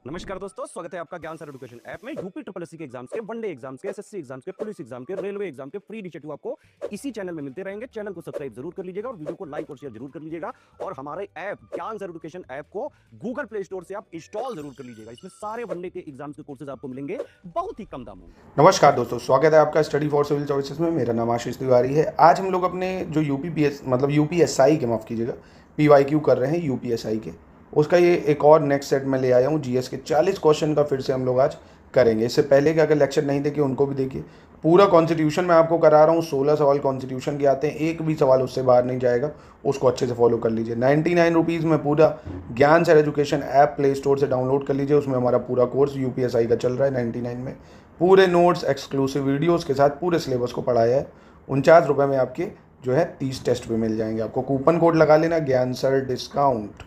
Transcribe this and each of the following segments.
नमस्कार दोस्तों, स्वागत है आपका ज्ञान सर एजुकेशन ऐप में। यूपी ट्रिपल एससी के एग्जाम्स के, वनडे एग्जाम्स के, एसएससी एग्जाम्स के, पुलिस एग्जाम के, रेलवे एग्जाम के फ्री इनिशिएटिव आपको इसी चैनल में मिलते रहेंगे। चैनल को सब्सक्राइब जरूर कर लीजिएगा और वीडियो को लाइक और शेयर जरूर कर लीजिएगा। और हमारे ऐप ज्ञान सर एजुकेशन ऐप को गूगल प्ले स्टोर से आप इंस्टॉल जरूर कर लीजिएगा। इसमें सारे वनडे के एग्जाम्स के कोर्सेज आपको मिलेंगे बहुत ही कम दामों में। नमस्कार दोस्तों, स्वागत है आपका स्टडी फॉर सिविल सर्विसेज में। मेरा नाम आशीष तिवारी है। आज हम लोग अपने जो यूपीएसआई के, माफ़ कीजिएगा, पीवाईक्यू कर रहे हैं यूपीएसआई के, उसका ये एक और नेक्स्ट सेट में ले आया हूँ। जीएस के 40 क्वेश्चन का फिर से हम लोग आज करेंगे। इससे पहले कि अगर लेक्चर नहीं देखे उनको भी देखिए। पूरा कॉन्स्टिट्यूशन मैं आपको करा रहा हूँ। 16 सवाल कॉन्स्टिट्यूशन के आते हैं, एक भी सवाल उससे बाहर नहीं जाएगा। उसको अच्छे से फॉलो कर लीजिए। 99 रुपीज़ में पूरा ज्ञान sir education app play store से डाउनलोड कर लीजिए। उसमें हमारा पूरा कोर्स यूपीएसआई का चल रहा है 99 में। पूरे नोट्स, एक्सक्लूसिव वीडियोस के साथ पूरे सिलेबस को पढ़ाया है। 49 रुपये में आपके जो है 30 टेस्ट भी मिल जाएंगे। आपको कूपन कोड लगा लेना, ज्ञान सर डिस्काउंट,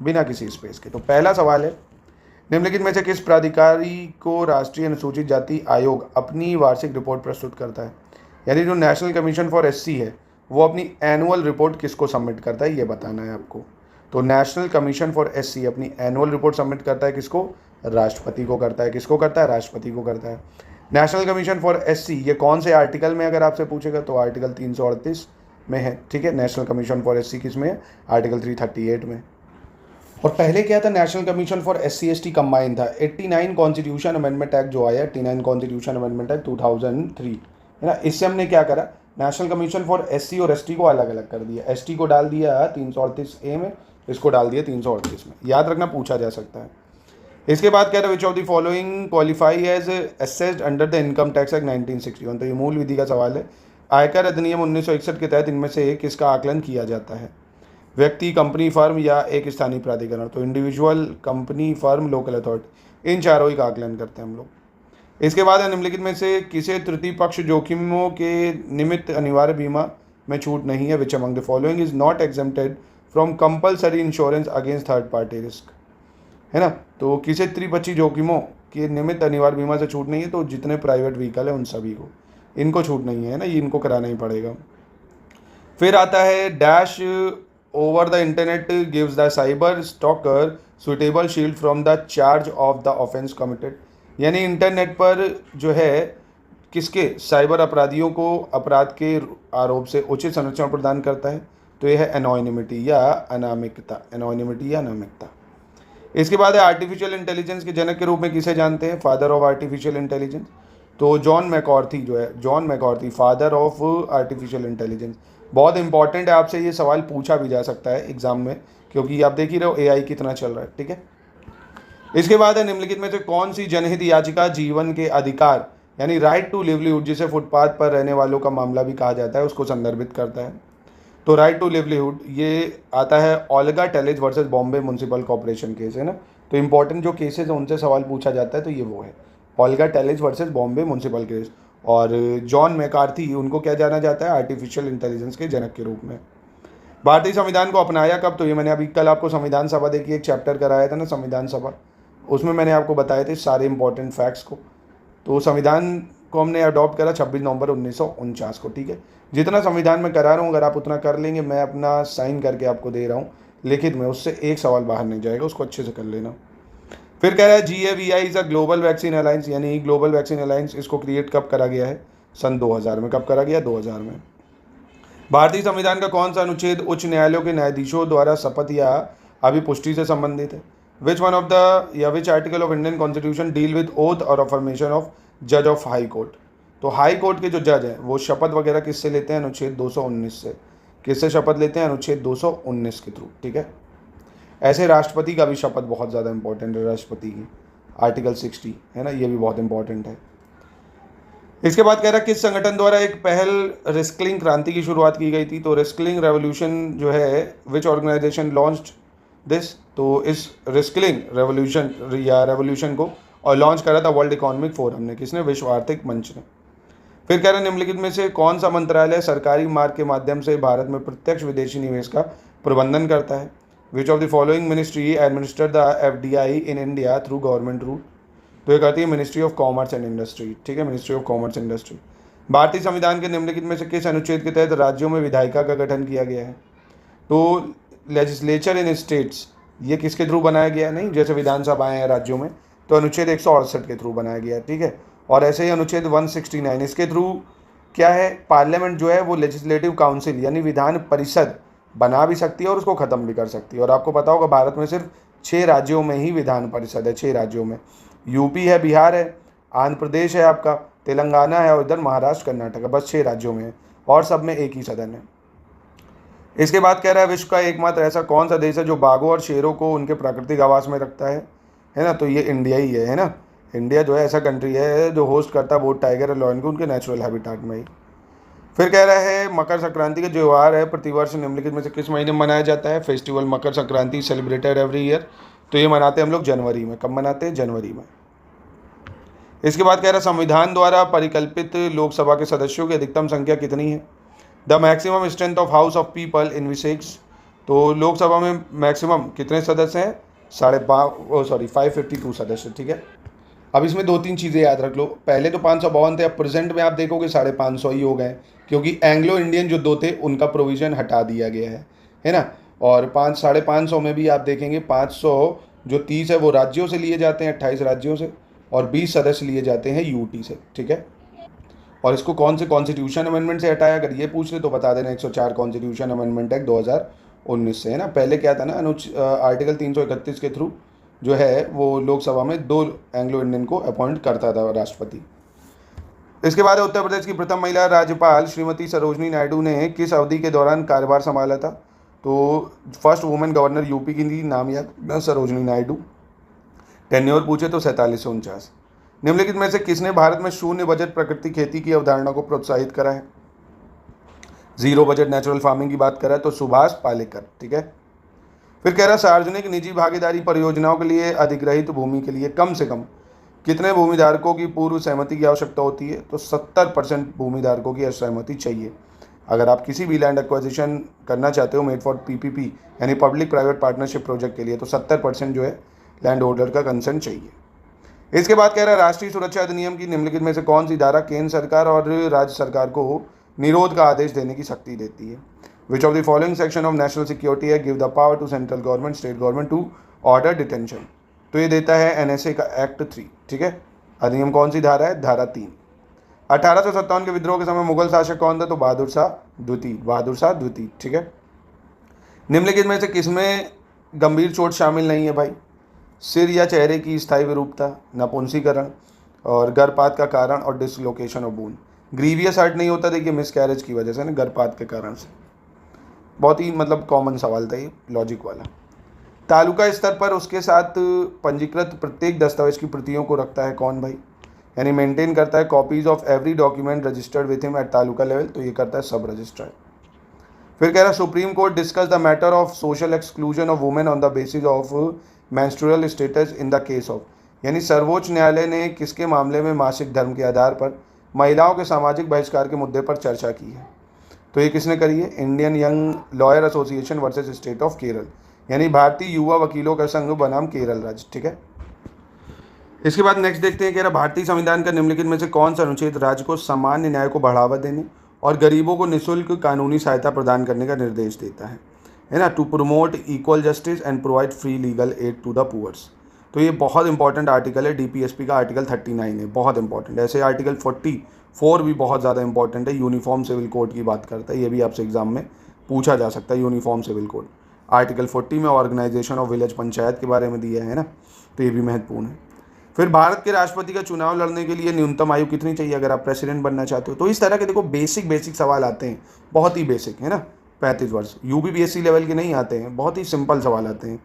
बिना किसी स्पेस के। तो पहला सवाल है, निम्नलिखित में से किस प्राधिकारी को राष्ट्रीय अनुसूचित जाति आयोग अपनी वार्षिक रिपोर्ट प्रस्तुत करता है? यानी जो नेशनल कमीशन फॉर एससी है वो अपनी एनुअल रिपोर्ट किसको सबमिट करता है, ये बताना है आपको। तो नेशनल कमीशन फॉर एससी अपनी एनुअल रिपोर्ट सबमिट करता है किसको? राष्ट्रपति को करता है। किसको करता है? राष्ट्रपति को करता है। नेशनल कमीशन फॉर एससी ये कौन से आर्टिकल में अगर आपसे पूछेगा तो आर्टिकल 338 में है। ठीक है, नेशनल कमीशन फॉर एससी किस में है? आर्टिकल 338 में। और पहले क्या था? National commission for SC ST combine था। 89 कॉन्स्टिट्यूशन अमेंडमेंट एक्ट जो आया, 89 कॉन्स्टिट्यूशन अमेंडमेंट एक्ट 2003, है ना, इससे हमने क्या करा? नेशनल कमीशन फॉर एससी और एसटी को अलग अलग कर दिया। एसटी को डाल दिया 338A में, इसको डाल दिया 338 में। याद रखना, पूछा जा सकता है। इसके बाद कह रहे which of the following qualify as assessed under the income tax act 1961। तो ये मूल विधि का सवाल है। आयकर अधिनियम 1961 के तहत इनमें से किसका आकलन किया जाता है? व्यक्ति, कंपनी, फर्म या एक स्थानीय प्राधिकरण? तो individual, company, firm, local authority, इन चारों ही का आकलन करते हैं हम लोग। इसके बाद है, निम्नलिखित में से किसे तृतीय पक्ष जोखिमों के निमित्त अनिवार्य बीमा में छूट नहीं है? Which among the following is not exempted from compulsory insurance against third party risk? है ना, तो किसे त्रिपक्षीय जोखिमों के निमित्त अनिवार्य बीमा से छूट नहीं है? तो जितने प्राइवेट व्हीकल है उन सभी को, इनको छूट नहीं है ना, ये इनको कराना ही पड़ेगा। फिर आता है dash over the internet gives the cyber stalker suitable shield from the charge of the offence committed. यानी इंटरनेट पर जो है किसके, साइबर अपराधियों को अपराध के आरोप से उचित संरक्षण प्रदान करता है? तो यह है एनोनिमिटी या अनामिकता। एनोनिमिटी या अनामिकता। इसके बाद है आर्टिफिशियल इंटेलिजेंस के जनक के रूप में किसे जानते हैं? Father of artificial intelligence. तो जॉन मैकॉर्थी जो है, John McCarthy, father of artificial intelligence. बहुत इंपॉर्टेंट है, आपसे ये सवाल पूछा भी जा सकता है एग्जाम में, क्योंकि आप देख ही रहे हो एआई कितना चल रहा है। ठीक है, इसके बाद है, निम्नलिखित में से कौन सी जनहित याचिका जीवन के अधिकार यानी राइट टू लिवलीहुड, जिसे फुटपाथ पर रहने वालों का मामला भी कहा जाता है, उसको संदर्भित करता है? तो राइट टू लिवलीहुड ये आता है Olga Tellis versus Bombay municipal corporation case, है ना। तो इंपॉर्टेंट जो केसेस है उनसे सवाल पूछा जाता है, तो ये वो है Olga Tellis versus Bombay municipal case. और जॉन मैकार्थी, उनको क्या जाना जाता है? आर्टिफिशियल इंटेलिजेंस के जनक के रूप में। भारतीय संविधान को अपनाया कब? तो ये मैंने अभी कल आपको संविधान सभा देखिए एक चैप्टर कराया था ना, संविधान सभा, उसमें मैंने आपको बताए थे सारे इंपॉर्टेंट फैक्ट्स को। तो संविधान को हमने अडॉप्ट करा 26 नवंबर 1949 को। ठीक है, जितना संविधान में करा रहा हूँ अगर आप उतना कर लेंगे, मैं अपना साइन करके आपको दे रहा हूँ लिखित में, उससे एक सवाल बाहर नहीं जाएगा, उसको अच्छे से कर लेना। फिर कह रहा है GAVI is a global vaccine alliance, यानी ग्लोबल वैक्सीन अलायंस, इसको क्रिएट कब करा गया है? सन 2000 में। कब करा गया? 2000 में। भारतीय संविधान का कौन सा अनुच्छेद उच्च न्यायालयों के न्यायाधीशों द्वारा शपथ या अभिपुष्टि से संबंधित है? विच वन ऑफ द या which article of Indian constitution deal with oath और अफर्मेशन ऑफ जज ऑफ हाई कोर्ट? तो हाई कोर्ट के जो जज हैं वो शपथ वगैरह किससे लेते हैं? अनुच्छेद 219 से। किससे शपथ लेते हैं? अनुच्छेद 219 के थ्रू। ठीक है, ऐसे राष्ट्रपति का भी शपथ बहुत ज़्यादा इंपॉर्टेंट है, राष्ट्रपति की आर्टिकल 60, है ना, ये भी बहुत इंपॉर्टेंट है। इसके बाद कह रहा है किस संगठन द्वारा एक पहल रिस्कलिंग क्रांति की शुरुआत की गई थी? तो रिस्कलिंग रेवोल्यूशन जो है, विच ऑर्गेनाइजेशन लॉन्च्ड दिस? तो इस रिस्कलिंग रेवोल्यूशन या रेवोल्यूशन को और लॉन्च करा था वर्ल्ड इकोनॉमिक फोरम ने। किसने? विश्व आर्थिक मंच ने। फिर कह रहे हैं निम्नलिखित में से कौन सा मंत्रालय सरकारी मार्ग के माध्यम से भारत में प्रत्यक्ष विदेशी निवेश का प्रबंधन करता है? Which of the following ministry administer the FDI in India through government rule? तो ये कहती है ministry of commerce and industry. ठीक है, ministry of commerce and industry. भारतीय संविधान के निम्नलिखित में से किस अनुच्छेद के तहत राज्यों में विधायिका का गठन किया गया है? तो लेजिस्लेचर इन स्टेट्स ये किसके थ्रू बनाया गया है? नहीं, जैसे विधानसभाएं हैं राज्यों में तो अनुच्छेद 168 के थ्रू बनाया गया है, ठीक है। और ऐसे ही अनुच्छेद 169 इसके थ्रू क्या है, पार्लियामेंट जो है वो लेजिस्लेटिव काउंसिल यानी विधान परिषद बना भी सकती है और उसको ख़त्म भी कर सकती है। और आपको पता होगा भारत में सिर्फ 6 राज्यों में ही विधान परिषद है, 6 राज्यों में। यूपी है, बिहार है, आंध्र प्रदेश है आपका, तेलंगाना है और इधर महाराष्ट्र कर्नाटक है, बस 6 राज्यों में है और सब में एक ही सदन है। इसके बाद कह रहा है विश्व का एकमात्र ऐसा कौन सा देश है जो बाघों और शेरों को उनके प्राकृतिक आवास में रखता है ना? तो ये इंडिया ही है ना। इंडिया जो है ऐसा कंट्री है जो होस्ट करता है बोथ टाइगर और लॉयन को उनके नेचुरल हैबिटाट में ही। फिर कह रहा है मकर संक्रांति का त्योहार है प्रतिवर्ष निम्नलिखित में से किस महीने में मनाया जाता है? Festival Makar Sankranti celebrated every year. तो ये मनाते हैं हम लोग जनवरी में। कब मनाते हैं? जनवरी में। इसके बाद कह रहा है संविधान द्वारा परिकल्पित लोकसभा के सदस्यों की अधिकतम संख्या कितनी है? The maximum strength of house of people in विसेक्स। तो लोकसभा में मैक्सिमम कितने सदस्य हैं? 552 सदस्य, ठीक है। अब इसमें 2-3 चीज़ें याद रख लो। पहले तो 552 थे, अब प्रेजेंट में आप देखोगे 550 ही हो गए, क्योंकि एंग्लो इंडियन जो 2 थे उनका प्रोविज़न हटा दिया गया है ना। और 550 में भी आप देखेंगे 500 जो 30 है वो राज्यों से लिए जाते हैं, 28 राज्यों से, और 20 सदस्य लिए जाते हैं यूटी से, ठीक है। और इसको कौन से कॉन्स्टिट्यूशन अमेंडमेंट से हटाया, अगर ये पूछ ले तो बता देना 104 कॉन्स्टिट्यूशन अमेंडमेंट एक्ट 2019 से, है ना। पहले क्या था ना, आर्टिकल 331 के थ्रू जो है वो लोकसभा में 2 एंग्लो इंडियन को अपॉइंट करता था राष्ट्रपति। इसके बाद उत्तर प्रदेश की प्रथम महिला राज्यपाल श्रीमती सरोजनी नायडू ने किस अवधि के दौरान कार्यभार संभाला था? तो फर्स्ट वुमेन गवर्नर यूपी की थी, नाम याद रखना, सरोजनी नायडू। टेन्योर पूछे तो 47 से 49। निम्नलिखित में से किसने भारत में शून्य बजट प्राकृतिक खेती की अवधारणा को प्रोत्साहित करा है? जीरो बजट नेचुरल फार्मिंग की बात करा है तो सुभाष पालेकर, ठीक है। फिर कह रहा सार्वजनिक निजी भागीदारी परियोजनाओं के लिए अधिग्रहित भूमि के लिए कम से कम कितने भूमिधारकों की पूर्व सहमति की आवश्यकता होती है? तो 70% भूमिधारकों की सहमति चाहिए। अगर आप किसी भी लैंड एक्वाजिशन करना चाहते हो मेड फॉर पीपीपी यानी पब्लिक प्राइवेट पार्टनरशिप प्रोजेक्ट के लिए, तो 70% जो है लैंड होल्डर का कंसेंट चाहिए। इसके बाद कह रहा है राष्ट्रीय सुरक्षा अधिनियम की निम्नलिखित में से कौन सी धारा केंद्र सरकार और राज्य सरकार को निरोध का आदेश देने की शक्ति देती है? Which of the following section of national security है give the power to central government state government to order detention? तो ये देता है एनएसए का एक्ट 3, ठीक है। अधिनियम कौन सी धारा है? धारा 3। 1857 के विद्रोह के समय मुगल शासक कौन था? तो बहादुर शाह द्वितीय, ठीक है। निम्नलिखित में से किसमें गंभीर चोट शामिल नहीं है भाई? सिर या चेहरे की स्थायी विरूपता, नपुंसकीकरण और गर्भपात का कारण और dislocation of bone. Grievous hurt नहीं होता, देखिए मिसकैरेज की वजह से ना, गर्भपात के कारण से। बहुत ही मतलब कॉमन सवाल था ये, लॉजिक वाला। तालुका स्तर पर उसके साथ पंजीकृत प्रत्येक दस्तावेज की प्रतियों को रखता है कौन भाई? यानी मेंटेन करता है copies of every document registered with him at taluka level, तो ये करता है सब रजिस्ट्रार। फिर कह रहा supreme court discuss the matter of social exclusion of women on the basis of menstrual status in the case of, यानी सर्वोच्च न्यायालय ने किसके मामले में मासिक धर्म के आधार पर महिलाओं के सामाजिक बहिष्कार के मुद्दे पर चर्चा की है? तो ये किसने करी है? Indian young lawyer association versus state of Kerala, यानी भारतीय युवा वकीलों का संघ बनाम केरल राज्य, ठीक है। इसके बाद नेक्स्ट देखते हैं, कह रहा भारतीय संविधान का निम्नलिखित में से कौन सा अनुच्छेद राज्य को सामान्य न्याय को बढ़ावा देने और गरीबों को निःशुल्क कानूनी सहायता प्रदान करने का निर्देश देता है ना? To promote equal justice and provide free legal aid to the poors. तो ये बहुत इंपॉर्टेंट आर्टिकल है, डीपीएसपी का आर्टिकल 39 है, बहुत इंपॉर्टेंट। ऐसे आर्टिकल 44 भी बहुत ज़्यादा इंपॉर्टेंट है, यूनिफॉर्म सिविल कोड की बात करता है, ये भी आपसे एग्जाम में पूछा जा सकता है। यूनिफॉर्म सिविल कोड आर्टिकल 40 में ऑर्गेनाइजेशन ऑफ विलेज पंचायत के बारे में दिया है ना, तो ये भी महत्वपूर्ण है। फिर भारत के राष्ट्रपति का चुनाव लड़ने के लिए न्यूनतम आयु कितनी चाहिए अगर आप प्रेसिडेंट बनना चाहते हो? तो इस तरह के देखो बेसिक सवाल आते हैं, बहुत ही बेसिक, है ना। 35 वर्ष यूपीपीएससी लेवल के नहीं आते हैं, बहुत ही सिंपल सवाल आते हैं।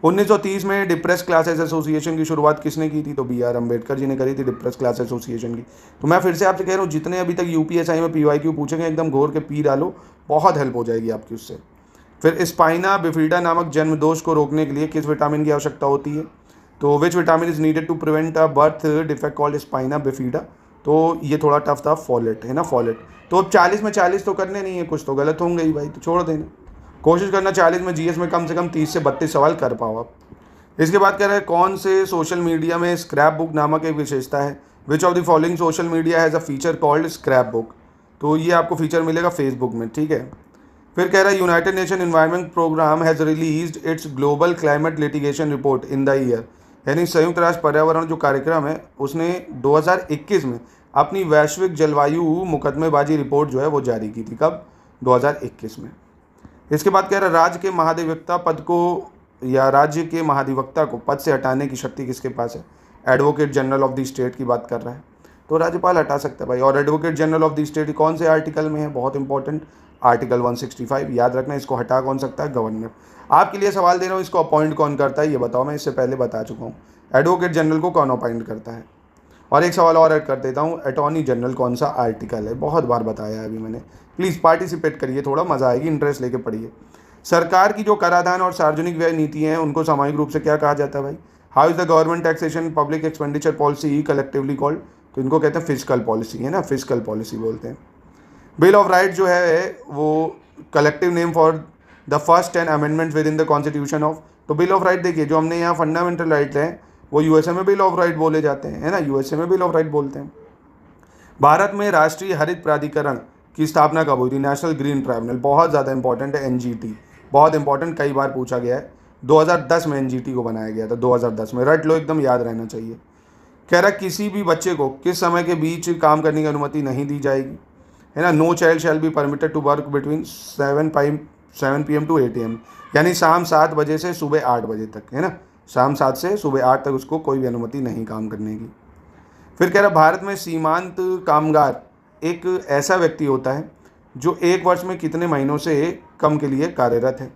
1930 में डिप्रेस क्लासेस एसोसिएशन की शुरुआत किसने की थी? तो BR अम्बेडकर जी ने करी थी डिप्रेस क्लास एसोसिएशन की। तो मैं फिर से आपसे कह रहा हूँ, जितने अभी तक यूपीएसआई में PYQ पूछेंगे एकदम घोर के पी डालो, बहुत हेल्प हो जाएगी आपकी उससे। फिर स्पाइना बिफिडा नामक जन्म दोष को रोकने के लिए किस विटामिन की आवश्यकता होती है? तो which vitamin is needed to prevent a birth defect called spina bifida? तो ये थोड़ा टफ था, फॉलेट, है ना, फॉलेट। तो अब 40 में 40 तो करने नहीं है, कुछ तो गलत होंगे ही भाई, तो छोड़ देना। कोशिश करना 40 में जीएस में कम से कम 30 से 32 सवाल कर पाओ आप। इसके बाद कह रहे हैं कौन से सोशल मीडिया में स्क्रैप बुक नामक एक विशेषता है? Which of the following social media has a feature called scrap book? तो ये आपको फीचर मिलेगा फेसबुक में, ठीक है। फिर कह रहा है United Nation environment programme has released its global climate litigation report in the year, यानी संयुक्त राष्ट्र पर्यावरण जो कार्यक्रम है उसने 2021 में अपनी वैश्विक जलवायु मुकदमेबाजी रिपोर्ट जो है वो जारी की थी। कब? 2021 में। इसके बाद कह रहा है राज्य के महाधिवक्ता पद को या राज्य के महाधिवक्ता को पद से हटाने की शक्ति किसके पास है? Advocate general of the state की बात कर रहा है, तो राज्यपाल हटा सकता है भाई। और advocate general of the state कौन से आर्टिकल में है? बहुत इंपॉर्टेंट, आर्टिकल 165। याद रखना, इसको हटा कौन सकता है? गवर्नर। आपके लिए सवाल दे रहा हूँ, इसको अपॉइंट कौन करता है ये बताओ। मैं इससे पहले बता चुका हूँ, एडवोकेट जनरल को कौन अपॉइंट करता है। और एक सवाल और ऐड कर देता हूँ, अटॉर्नी जनरल कौन सा आर्टिकल है? बहुत बार बताया है अभी मैंने। प्लीज़ पार्टिसिपेट करिए, थोड़ा मज़ा आएगी, इंटरेस्ट लेके पढ़िए। सरकार की जो कराधान और सार्वजनिक व्यय नीति है उनको सामूहिक रूप से क्या कहा जाता है भाई? How is the government taxation public expenditure policy collectively called? तो इनको कहते हैं फिस्कल पॉलिसी, है ना, फिस्कल पॉलिसी बोलते हैं। बिल ऑफ राइट जो है वो collective name for the first 10 amendments with in the constitution of. तो बिल ऑफ राइट देखिए, जो हमने यहाँ फंडामेंटल राइट हैं वो यूएसए में बिल ऑफ राइट बोले जाते हैं, है ना, यूएसए में बिल ऑफ राइट बोलते हैं। भारत में राष्ट्रीय हरित प्राधिकरण की स्थापना कब हुई थी? नेशनल ग्रीन ट्राइब्यूनल, बहुत ज़्यादा इंपॉर्टेंट है, एनजीटी, बहुत इंपॉर्टेंट, कई बार पूछा गया है। 2010 में एनजीटी को बनाया गया था, 2010 में, रट लो, एकदम याद रहना चाहिए। कह रहा किसी भी बच्चे को किस समय के बीच काम करने की अनुमति नहीं दी जाएगी, है ना। No child shall be permitted to work between 7 PM to 8 AM, यानी शाम 7 बजे से सुबह 8 बजे तक, है ना, शाम 7 से सुबह 8 तक उसको कोई भी अनुमति नहीं काम करने की। फिर कह रहा भारत में सीमांत कामगार एक ऐसा व्यक्ति होता है जो 1 वर्ष में कितने महीनों से कम के लिए कार्यरत है,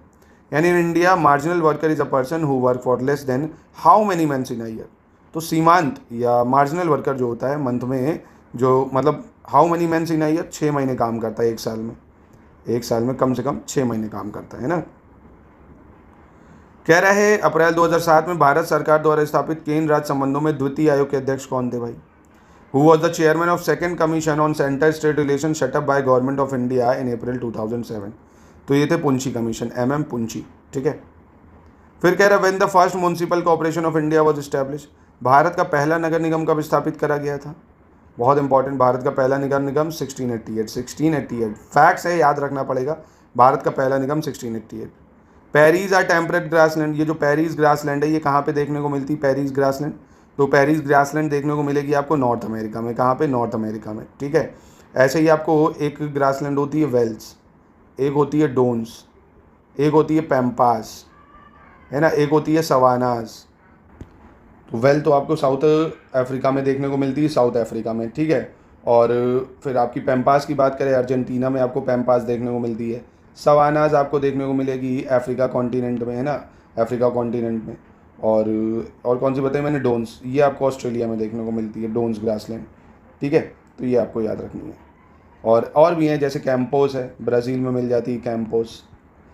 यानी in India marginal worker is a person who work for less than how many months in a year. तो सीमांत या मार्जिनल वर्कर जो होता है मंथ में, जो मतलब how many months in a year, 6 महीने काम करता है एक साल में, एक साल में कम से कम 6 महीने काम करता है ना। कह रहा है अप्रैल 2007 में भारत सरकार द्वारा स्थापित केंद्र राज्य संबंधों में द्वितीय आयोग के अध्यक्ष कौन थे भाई? Who was the chairman of second commission on centre state relation setup by government of India in April 2007? तो ये थे पुंछी कमीशन, MM पुंछी, ठीक है। फिर कह रहा when the first municipal corporation of India was establish, Bharat का पहला नगर निगम कब स्थापित करा गया था? बहुत इंपॉर्टेंट, भारत का पहला नगर निगम 1688, फैक्ट्स है, याद रखना पड़ेगा। भारत का पहला निगम 1688। पेरिस आर टेम्परेट ग्रासलैंड, ये जो पेरिस ग्रासलैंड है ये कहाँ पे देखने को मिलती है? पेरिस ग्रासलैंड, तो पेरिस ग्रासलैंड देखने को मिलेगी आपको नॉर्थ अमेरिका में। कहाँ पे? नॉर्थ अमेरिका में, ठीक है। ऐसे ही आपको एक ग्रासलैंड होती है वेल्स, एक होती है डोन्स, एक होती है पैम्पास, है ना, एक होती है सवानास। तो वेल तो आपको साउथ अफ्रीका में देखने को मिलती है, साउथ अफ्रीका में, ठीक है। और फिर आपकी पैम्पास की बात करें, अर्जेंटीना में आपको पैम्पास देखने को मिलती है। सवानाज आपको देखने को मिलेगी अफ्रीका कॉन्टिनेंट में, है ना, अफ्रीका कॉन्टिनेंट में। और कौन सी बताई मैंने? डोन्स, ये आपको ऑस्ट्रेलिया में देखने को मिलती है, डोन्स ग्रासलैंड, ठीक है। तो ये आपको याद रखनी है। और भी हैं, जैसे कैंपोस है, ब्राज़ील में मिल जाती है कैंपोस।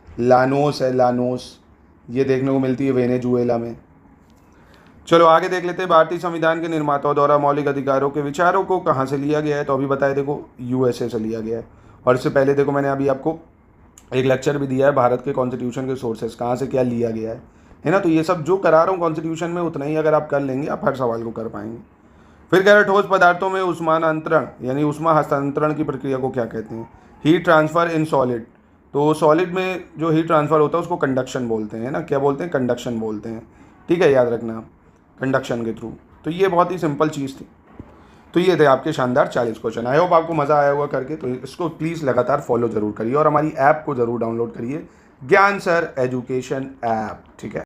लानोस है, लानोस, ये देखने को मिलती है वेनेजुएला में। चलो आगे देख लेते हैं, भारतीय संविधान के निर्माताओं द्वारा मौलिक अधिकारों के विचारों को कहाँ से लिया गया है? तो अभी बताए, देखो USA से लिया गया है। और इससे पहले देखो मैंने अभी आपको एक लेक्चर भी दिया है भारत के कॉन्स्टिट्यूशन के सोर्सेस, कहाँ से क्या लिया गया है ना। तो ये सब जो करा रहा हूँ कॉन्स्टिट्यूशन में, उतना ही अगर आप कर लेंगे आप हर सवाल को कर पाएंगे। फिर कह रहे ठोस पदार्थों में ऊष्मांतरण यानी ऊष्मा हस्तांतरण की प्रक्रिया को क्या कहते हैं? Heat transfer in solid. तो सॉलिड में जो हीट ट्रांसफर होता है उसको कंडक्शन बोलते हैं ना, क्या बोलते हैं? कंडक्शन बोलते हैं, ठीक है, याद रखना, कंडक्शन के थ्रू। तो ये बहुत ही सिंपल चीज़ थी। तो ये थे आपके शानदार 40 क्वेश्चन। आई होप आपको मज़ा आया होगा करके। तो इसको प्लीज़ लगातार फॉलो ज़रूर करिए और हमारी ऐप को ज़रूर डाउनलोड करिए, ज्ञान सर एजुकेशन ऐप, ठीक है।